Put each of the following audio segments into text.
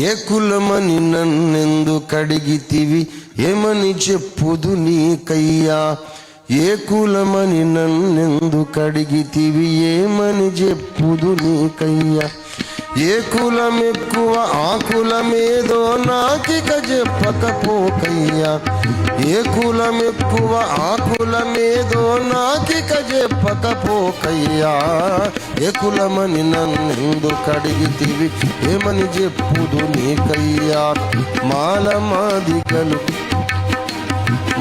ఏ కులమని నన్నెందుకడిగితివి ఏమని చెప్పుదు నీకయ్యా. ఏ కులమని నన్నెందుకడిగితివి ఏమని చెప్పుదు నీకయ్యా. ఏ కులం ఎక్కువ ఆ కులమేదో నాకిక చెప్పకపోకయ్యా. ఏ కులం ఎక్కువ ఆ కులమేదో నాకిక చెప్పకపోకయ్యా. ఏ కులమని నన్నెందుకడిగితివి ఏమని చెప్పుదు నీకయ్యా.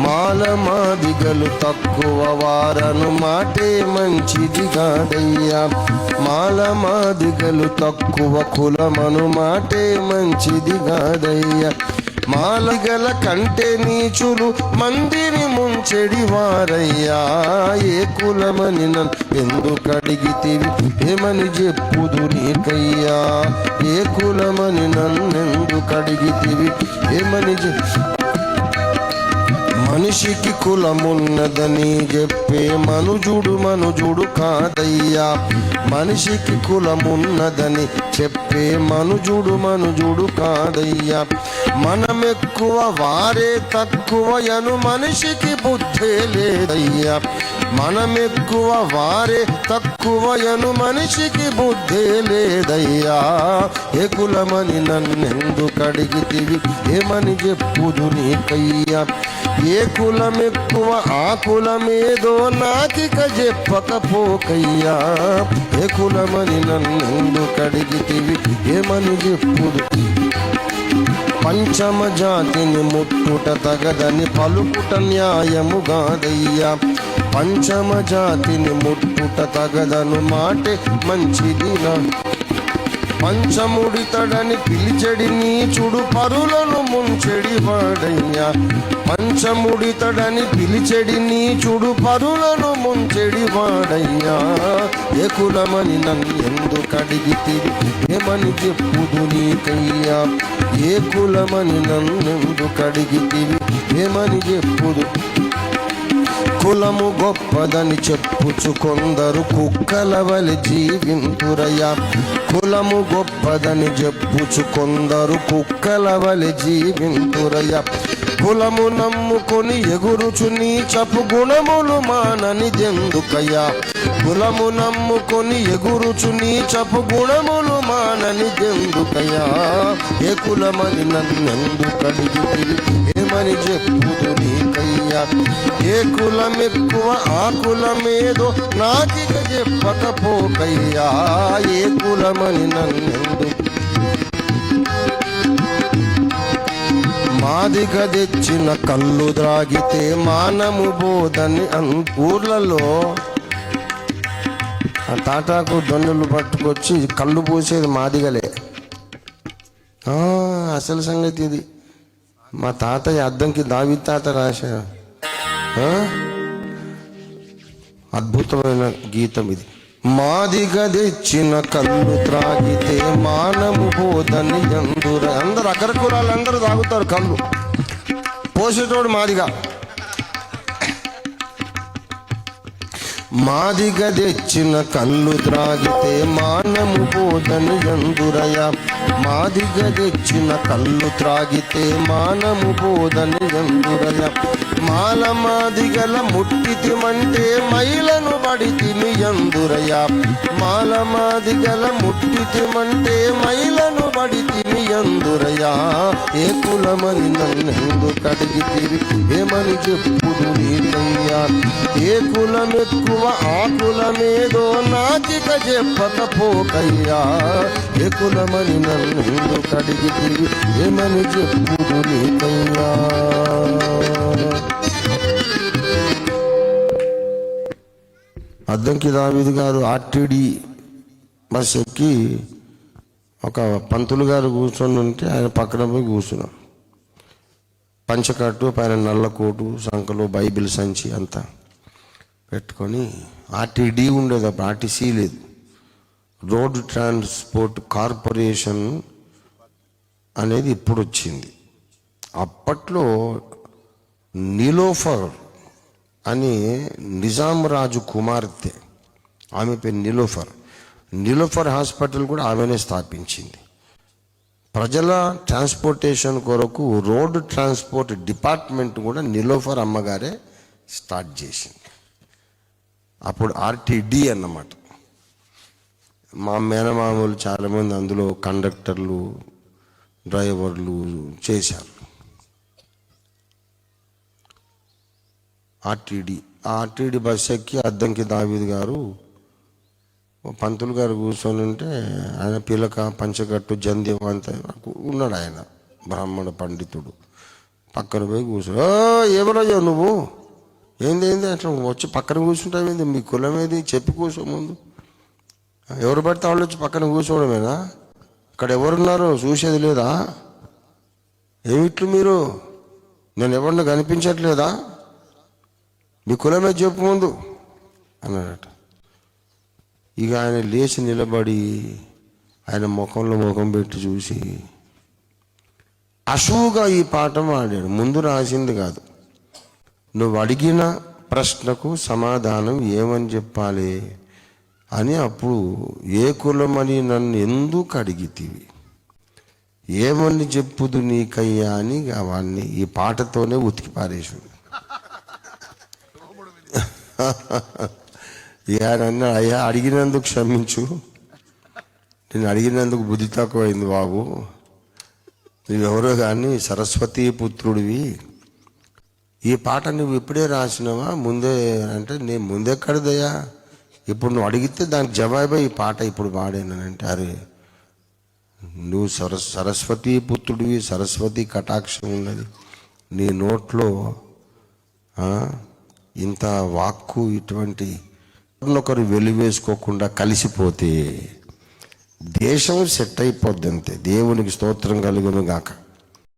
మాలమాదిగలు తక్కువ వారను మాటే మంచిది కాదయ్యా. మాలమాదిగలు తక్కువ కులమను మాటే మంచిది కాదయ్యా. మాలగల కంటే నీచులు మందిని ముంచెడి వారయ్యా. ఏ కులమని నన్ను ఎందుకడిగితివి ఏమని చెప్పుదు నీకయ్యా. ఏ కులమని నన్నెందుకడిగితివి ఏమని మనిషికి కులమున్నదని చెప్పే మనుజుడు కాదయ్యా. మనిషికి కులమున్నదని చెప్పే మనుజుడు కాదయ్యా. మనమెక్కువ వారే తక్కువయను మనిషికి బుద్ధే లేదయ్యా. మనమెక్కువ వారే తక్కువయను మనిషికి బుద్ధే లేదయ్యా. ఏ కులమని నన్నెందుకడిగితివి ఏమని చెప్పుదు నీకయ్యా. ఏ కులం ఎక్కువ ఆ కులమేదో నాకిక చెప్పకపోకయ్యా. ఏ కులమని నన్నెందుకడిగితివి ఏమని చెప్పుదు. పంచమ జాతిని ముట్టుట తగదని పలుకుట న్యాయము కాదయ్యా. పంచమ జాతిని ముట్టుట తగదను మాటే మంచిదినా. పంచముడితడని పిలిచెడి నీచుడు పరులను ముంచెడి వాడయ్యా. పంచముడితడని పిలిచెడి నీచుడు పరులను ముంచెడి వాడయ్యా. ఏ కులమని నన్నెందుకడిగితివి ఏమని చెప్పుదు నీకయ్యా. ఏ కులమని నన్నెందుకడిగితివి ఏమని చెప్పుదు. కులము గొప్పదని చెప్పుచు కొందరు కుక్కల వలె జీవింతురయ్యా. కులము గొప్పదని చెప్పుచు కొందరు కుక్కల వలె జీవింతురయ్యా. కులము నమ్ముకొని ఎగురుచు నీచపు గుణములు మాననిదెందుకయ్యా. కులము నమ్ముకొని ఎగురుచు నీచపు గుణములు మాననిదెందుకయ్యా. ఏ కులమని నన్నెందుకడిగితివి ఏమని చెప్పుదు నీకయ్యా. ఏ కులం ఎక్కువ ఆ కులమేదో నాకిక చెప్పకపోకయ్యా. ఏ కులమని నన్నెందు మాదిగ తెచ్చిన కళ్ళు ద్రాగితే మానము బోధని ఊర్లలో ఆ తాటాకు దొన్నులు పట్టుకొచ్చి కళ్ళు పోసేది మాదిగలే. అసలు సంగతి ఇది. మా తాతయ్య అద్దంకి దావి తాత రాశాడు. అద్భుతమైన గీతం ఇది. మాదిగ తెచ్చిన కళ్ళు త్రాగితే మానము బోధని ఎందుర. అందరు అగ్ర కులాలు అందరూ తాగుతారు కళ్ళు. పోసేటోడు మాదిగా. మాదిగ తెచ్చిన కళ్ళు త్రాగితే మానము బోధని ఎందురయ్యా. మాదిగ తెచ్చిన కళ్ళు త్రాగితే మానము బోధని ఎందురయ్యా. మాల మాదిగల ముట్టితిమంటే మైలను పడితిమి ఎందురయ్యా. మాల మాదిగల ముట్టితిమంటే మైలను పడితిమి ఎందురయ్యా. ఏ కులమని నన్నెందుకడిగితివి ఏమని చెప్పుదు నీకయ్యా. ఏ కులం ఎక్కువ ఆ కులమేదో నాకిక చెప్పకపోకయ్యా. ఏ కులమని నన్నెందుకడిగితివి ఏమని చెప్పుదు నీకయ్యా. అద్దంకి దావీదు గారు ఆర్టీడీ బస్ ఎక్కి ఒక పంతులు గారు కూర్చొని ఉంటే ఆయన పక్కన పోయి కూర్చున్నాం. పంచకట్టు పైన నల్ల కోటు సంకలో బైబిల్ సంచి అంతా పెట్టుకొని ఆర్టీడీ ఉండేది. అప్పుడు ఆర్టీసీ లేదు. రోడ్ ట్రాన్స్పోర్ట్ కార్పొరేషన్ అనేది ఇప్పుడు వచ్చింది. అప్పట్లో నీలోఫర్ అని నిజాం రాజు కుమార్తె, ఆమె పేరు నీలోఫర్. నీలోఫర్ హాస్పిటల్ కూడా ఆమెనే స్థాపించింది. ప్రజల ట్రాన్స్పోర్టేషన్ కొరకు రోడ్ ట్రాన్స్పోర్ట్ డిపార్ట్మెంట్ కూడా నిలోఫర్ అమ్మగారే స్టార్ట్ చేసింది. అప్పుడు ఆర్టీడీ అన్నమాట. మా మేనమామలు చాలామంది అందులో కండక్టర్లు, డ్రైవర్లు చేశారు. ఆర్టీడీ బస్ ఎక్కి అద్దంకి దావీద్ గారు, పంతులు గారు కూర్చొని ఉంటే ఆయన పిలక పంచగట్టు జంధ్యం అంతా ఉన్నాడు. ఆయన బ్రాహ్మణ పండితుడు. పక్కన పోయి కూర్చో, ఎవరయ్యా నువ్వు, ఏంది అట్లా వచ్చి పక్కన కూర్చుంటావేంది, మీ కులం ఏది చెప్పి కూర్చో ముందు. ఎవరు పడితే వాళ్ళు వచ్చి పక్కన కూర్చోవడమేనా? ఇక్కడ ఎవరున్నారు చూసేది లేదా? ఏమిట్లు మీరు, నేను ఎవరిని కనిపించట్లేదా? మీ కులమే చెప్పు ముందు అన్నాడట. ఇక ఆయన లేచి నిలబడి ఆయన ముఖంలో ముఖం పెట్టి చూసి అశువుగా ఈ పాఠం ఆడాడు. ముందు రాసింది కాదు. నువ్వు అడిగిన ప్రశ్నకు సమాధానం ఏమని చెప్పాలి అని. అప్పుడు ఏ కులమని నన్ను ఎందుకు అడిగితివి, ఏమని చెప్పుదు నీకయ్యా అని వాడిని ఈ పాటతోనే ఉతికి పారేసాడు. ఆయన అయ్యా అడిగినందుకు క్షమించు, నేను అడిగినందుకు బుద్ధి తక్కువైంది బాబు, నువ్వెవరో కానీ సరస్వతీ పుత్రుడివి, ఈ పాట నువ్వు ఇప్పుడే రాసినావా ముందే అంటే, నేను ముందెక్కడదయ్యా, ఇప్పుడు నువ్వు అడిగితే దానికి జవాబే ఈ పాట ఇప్పుడు పాడానంటే, అరే నువ్వు సరస్వతీ పుత్రుడివి, సరస్వతి కటాక్షం ఉన్నది నీ నోట్లో, ఇంత వాక్కు ఇటువంటి ఒకరు వెలివేసుకోకుండా కలిసిపోతే దేశం సెట్ అయిపోద్ది అంతే. దేవునికి స్తోత్రం కలుగును గాక.